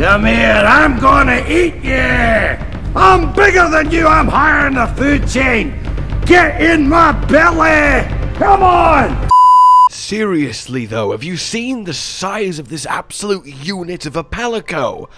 Come here, I'm gonna eat you! I'm bigger than you, I'm higher in the food chain! Get in my belly! Come on! Seriously though, have you seen the size of this absolute unit of a palico?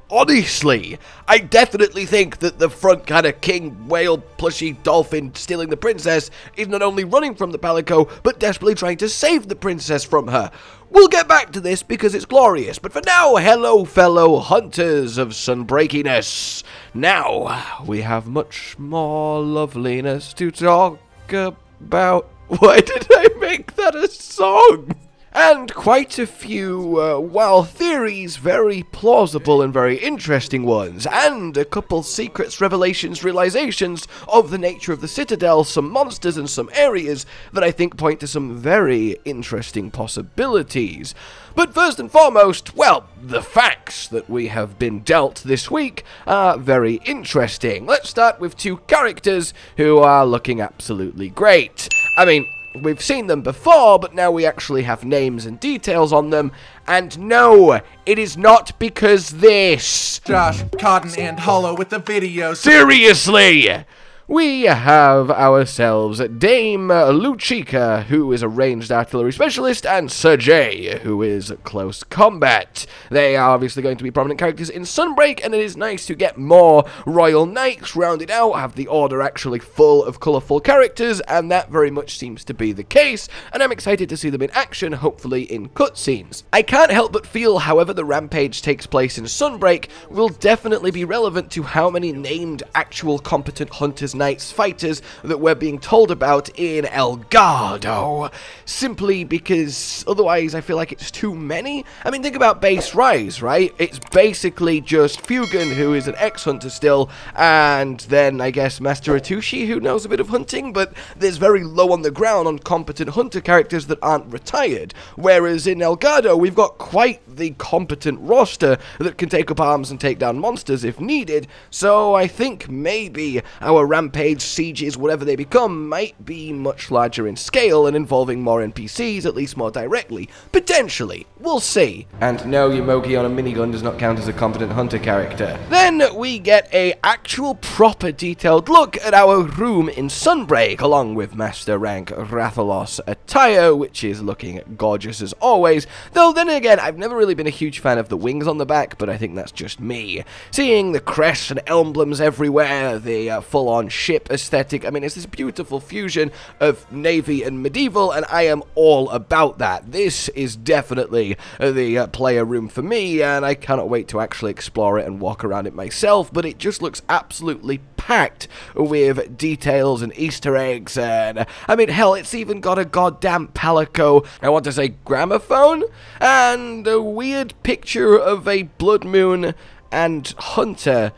Honestly, I definitely think that the front kind of king, whale, plushy, dolphin stealing the princess is not only running from the palico, but desperately trying to save the princess from her. We'll get back to this because it's glorious, but for now, hello fellow hunters of sunbreakiness. Now, we have much more loveliness to talk about. Why did I make that a song? And quite a few, while theories, very plausible and very interesting ones, and a couple secrets, revelations, realizations of the nature of the Citadel, some monsters and some areas that I think point to some very interesting possibilities. But first and foremost, well, the facts that we have been dealt this week are very interesting. Let's start with two characters who are looking absolutely great. I mean, we've seen them before, but now we actually have names and details on them. And no, it is not because this. Josh, Cotton, and Hollow with the videos. Seriously! We have ourselves Dame Luchika, who is a ranged artillery specialist, and Sir Jay, who is close combat. They are obviously going to be prominent characters in Sunbreak, and it is nice to get more Royal Knights rounded out, have the order actually full of colourful characters, and that very much seems to be the case, and I'm excited to see them in action, hopefully in cutscenes. I can't help but feel, however the rampage takes place in Sunbreak, will definitely be relevant to how many named actual competent hunters Knights fighters that we're being told about in Elgato, simply because otherwise I feel like it's too many. I mean, think about base Rise, right? It's basically just Fugan, who is an ex-hunter still, and then I guess Master Atushi, who knows a bit of hunting, but there's very low on the ground on competent hunter characters that aren't retired, whereas in Elgato we've got quite the competent roster that can take up arms and take down monsters if needed, so I think maybe our rampage, sieges, whatever they become, might be much larger in scale and involving more NPCs, at least more directly. Potentially. We'll see. And no, Yamogi on a minigun does not count as a competent hunter character. Then we get a actual proper detailed look at our room in Sunbreak, along with Master Rank Rathalos attire, which is looking gorgeous as always, though then again, I've never really been a huge fan of the wings on the back, but I think that's just me. Seeing the crests and emblems everywhere, the full-on ship aesthetic, I mean, it's this beautiful fusion of navy and medieval, and I am all about that. This is definitely the player room for me, and I cannot wait to actually explore it and walk around it myself, but it just looks absolutely packed with details and Easter eggs, and I mean, hell, it's even got a goddamn palico, I want to say gramophone, and a weird picture of a blood moon and hunter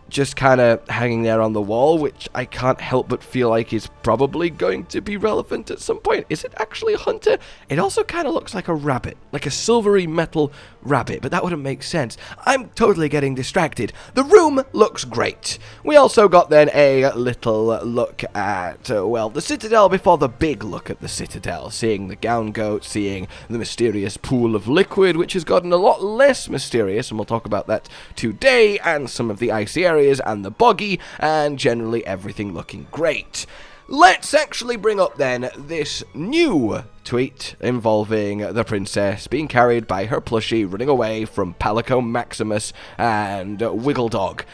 just kind of hanging there on the wall, which I can't help but feel like is probably going to be relevant at some point. Is it actually a hunter? It also kind of looks like a rabbit, like a silvery metal rabbit, but that wouldn't make sense. I'm totally getting distracted. The room looks great. We also got then a little look at, well, the Citadel before the big look at the Citadel, seeing the Gowngoat, seeing the mysterious pool of liquid, which has gotten a lot less mysterious, and we'll talk about that today, and some of the icy areas, and the Boggi, and generally everything looking great. Let's actually bring up then this new tweet involving the princess being carried by her plushie running away from Palico Maximus and Wiggle Dog.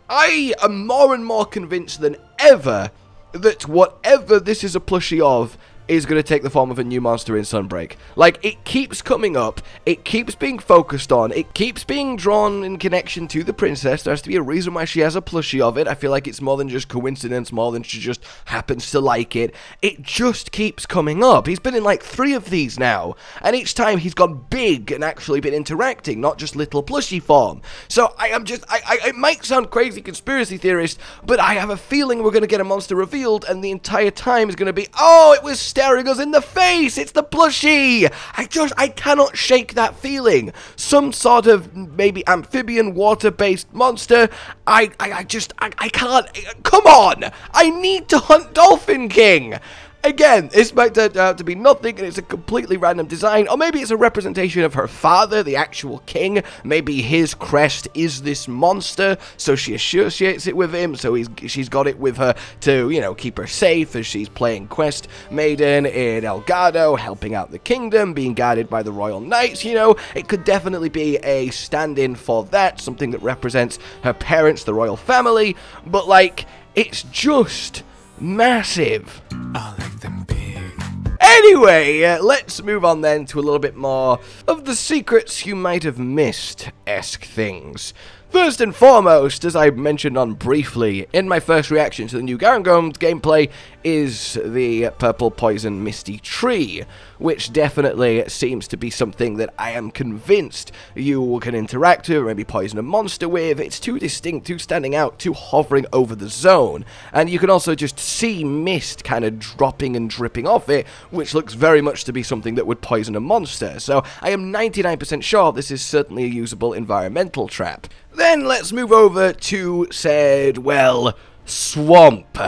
I am more and more convinced than ever that whatever this is a plushie of is going to take the form of a new monster in Sunbreak. Like, it keeps coming up, it keeps being focused on, it keeps being drawn in connection to the princess. There has to be a reason why she has a plushie of it. I feel like it's more than just coincidence, more than she just happens to like it. It just keeps coming up. He's been in like 3 of these now, and each time he's gone big and actually been interacting, not just little plushie form. So it might sound crazy conspiracy theorist, but I have a feeling we're going to get a monster revealed, and the entire time is going to be, oh, it was staring us in the face, it's the plushie! I cannot shake that feeling. Some sort of maybe amphibian water-based monster. I can't, come on! I need to hunt Dolphin King! Again, this might turn out to be nothing, and it's a completely random design, or maybe it's a representation of her father, the actual king. Maybe his crest is this monster, so she associates it with him, so she's got it with her to, you know, keep her safe as she's playing Quest Maiden in Elgato, helping out the kingdom, being guarded by the royal knights, you know. It could definitely be a stand-in for that, something that represents her parents, the royal family, but, like, it's just massive. I like them big. Anyway, let's move on then to a little bit more of the secrets you might have missed-esque things. First and foremost, as I mentioned on briefly in my first reaction to the new Garangolm gameplay, is the purple poison misty tree, which definitely seems to be something that I am convinced you can interact with, or maybe poison a monster with. It's too distinct, too standing out, too hovering over the zone, and you can also just see mist kind of dropping and dripping off it, which looks very much to be something that would poison a monster, so I am 99% sure this is certainly a usable environmental trap. Then let's move over to said, well, swamp.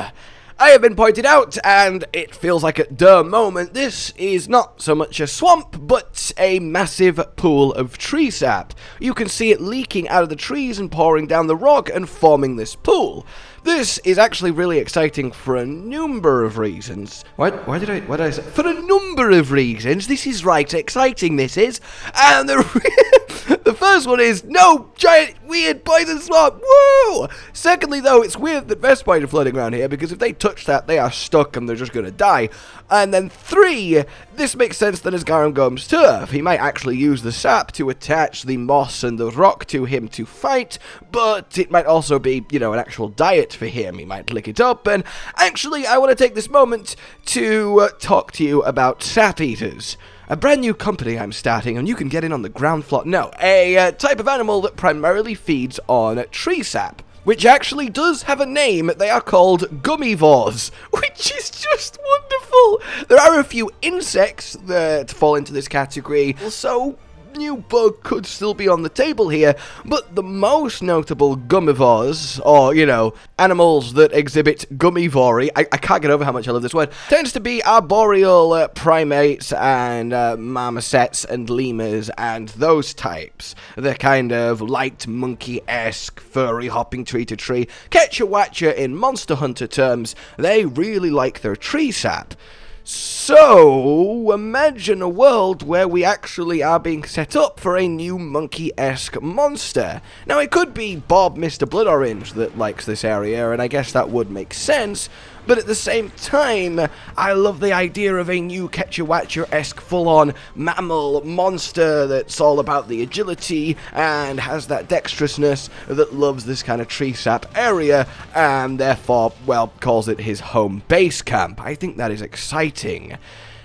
I have been pointed out, and it feels like at the moment, this is not so much a swamp, but a massive pool of tree sap. You can see it leaking out of the trees and pouring down the rock and forming this pool. This is actually really exciting for a number of reasons. What did I say? For a number of reasons. This is right exciting, this is. And the first one is, no giant weird poison swamp. Woo! Secondly, though, it's weird that Vespine are floating around here, because if they touch that, they are stuck and they're just going to die. And then 3, this makes sense that as Garangolm's turf, he might actually use the sap to attach the moss and the rock to him to fight, but it might also be, you know, an actual diet for him. He might lick it up. And actually, I want to take this moment to talk to you about sap eaters. A brand new company I'm starting, and you can get in on the ground floor. No, a type of animal that primarily feeds on tree sap, which actually does have a name. They are called gummivores, which is just wonderful. There are a few insects that fall into this category, so new bug could still be on the table here, but the most notable gummivores, or, you know, animals that exhibit gummivory, I can't get over how much I love this word, tends to be arboreal primates and marmosets and lemurs and those types. They're kind of light monkey-esque, furry, hopping tree to tree. Catch-a-watcher in Monster Hunter terms, they really like their tree sap. So, imagine a world where we actually are being set up for a new monkey-esque monster. Now, it could be Bob Mr. Blood Orange that likes this area, and I guess that would make sense, but at the same time, I love the idea of a new Catch-a-Watcher-esque full-on mammal monster that's all about the agility and has that dexterousness that loves this kind of tree sap area and therefore, well, calls it his home base camp. I think that is exciting.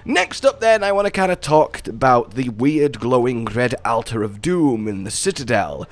Next up then, I want to kind of talk about the weird glowing red altar of doom in the Citadel.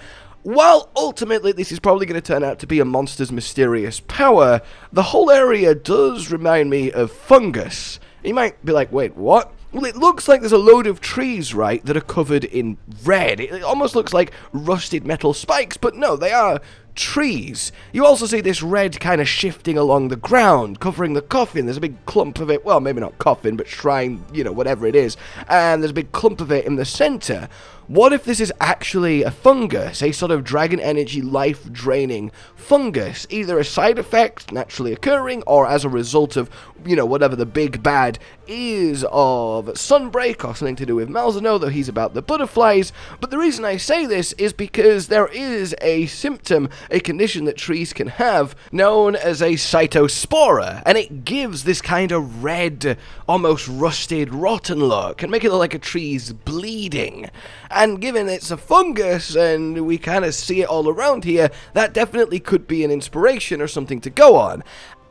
While ultimately this is probably going to turn out to be a monster's mysterious power, the whole area does remind me of fungus. You might be like, wait, what? Well, it looks like there's a load of trees, right, that are covered in red. It almost looks like rusted metal spikes, but no, they are trees. You also see this red kind of shifting along the ground, covering the coffin. There's a big clump of it, well, maybe not coffin, but shrine, you know, whatever it is, and there's a big clump of it in the center. What if this is actually a fungus, a sort of dragon energy life-draining fungus, either a side effect naturally occurring or as a result of, you know, whatever the big bad is of Sunbreak or something to do with Malzeno, though he's about the butterflies. But the reason I say this is because there is a symptom, a condition that trees can have known as a cytospora, and it gives this kind of red, almost rusted, rotten look and make it look like a tree's bleeding. And given it's a fungus and we kind of see it all around here, that definitely could be an inspiration or something to go on.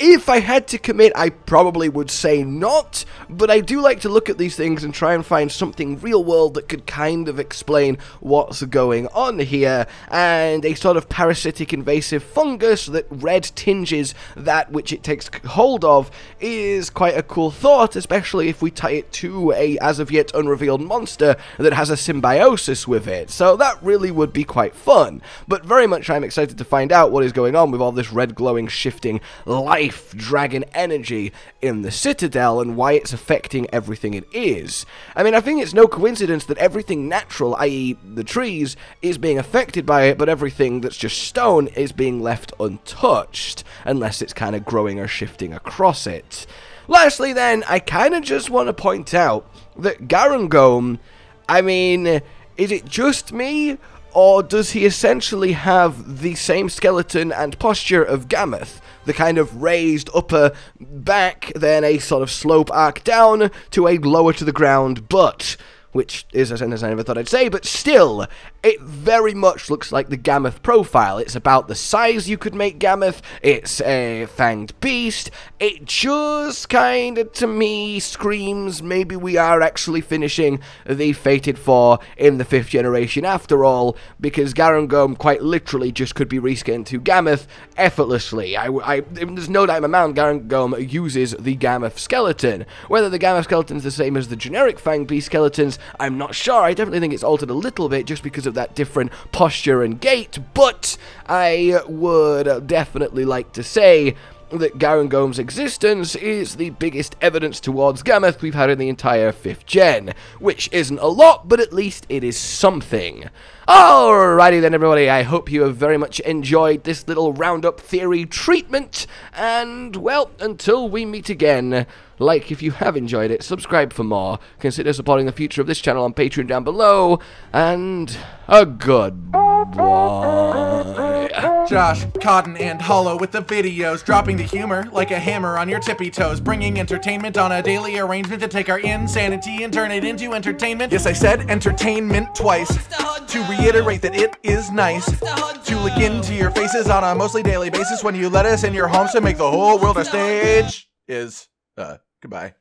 If I had to commit, I probably would say not, but I do like to look at these things and try and find something real world that could kind of explain what's going on here, and a sort of parasitic invasive fungus that red tinges that which it takes hold of is quite a cool thought, especially if we tie it to a as of yet unrevealed monster that has a symbiosis with it, so that really would be quite fun. But very much I'm excited to find out what is going on with all this red glowing shifting life life dragon energy in the Citadel and why it's affecting everything it is. I mean, I think it's no coincidence that everything natural, i.e. the trees, is being affected by it, but everything that's just stone is being left untouched, unless it's kind of growing or shifting across it. Lastly then, I kind of just want to point out that Garangolm, I mean, is it just me, or does he essentially have the same skeleton and posture of Gammoth? The kind of raised upper back, then a sort of slope arc down to a lower to the ground butt, which is a sentence I never thought I'd say, but still, it very much looks like the Gammoth profile. It's about the size you could make Gammoth, it's a fanged beast, it just kinda, to me, screams maybe we are actually finishing the Fated 4 in the 5th generation after all, because Garangolm quite literally just could be reskinned to Gammoth effortlessly. There's no doubt in my mind Garangolm uses the Gammoth skeleton. Whether the Gammoth skeleton is the same as the generic fanged beast skeletons, I'm not sure. I definitely think it's altered a little bit just because of that different posture and gait, but I would definitely like to say that Garangolm's existence is the biggest evidence towards Gammoth we've had in the entire 5th gen, which isn't a lot, but at least it is something. Alrighty then everybody, I hope you have very much enjoyed this little roundup theory treatment, and well, until we meet again, like if you have enjoyed it, subscribe for more, consider supporting the future of this channel on Patreon down below, and a goodbye. Josh, Cotton, and Hollow with the videos, dropping the humor like a hammer on your tippy toes, bringing entertainment on a daily arrangement to take our insanity and turn it into entertainment. Yes, I said entertainment twice, to reiterate that it is nice to look into your faces on a mostly daily basis when you let us in your homes to make the whole world a stage. Goodbye.